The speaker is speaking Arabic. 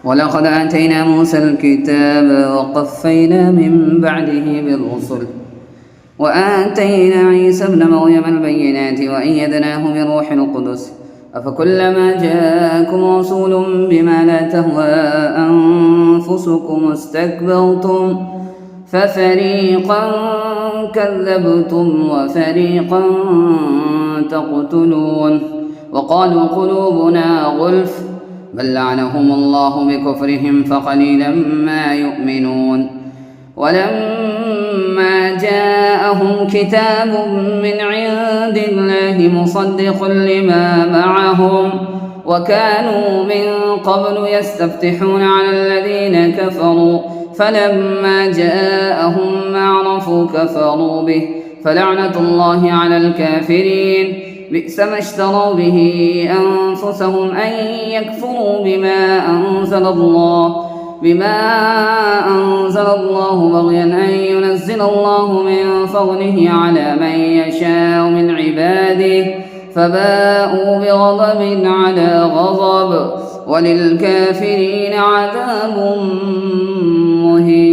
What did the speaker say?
ولقد آتينا موسى الكتاب وقفينا من بعده بالرسل وآتينا عيسى ابن مريم البينات وأيدناه بروح القدس أفكلما جاءكم رسول بما لا تهوى أنفسكم استكبرتم ففريقا كذبتم وفريقا تقتلون وقالوا قلوبنا غلف بل لعنهم الله بكفرهم فقليلا ما يؤمنون ولما جاءهم كتاب من عند الله مصدق لما معهم وكانوا من قبل يستفتحون على الذين كفروا فلما جاءهم ما عرفوا كفروا به فلعنة الله على الكافرين بئس ما اشتروا به أنفسهم أن يكفروا بما أنزل الله بغيا أن ينزل الله من فضله على من يشاء من عباده فباءوا بغضب على غضب وللكافرين عذاب مهين.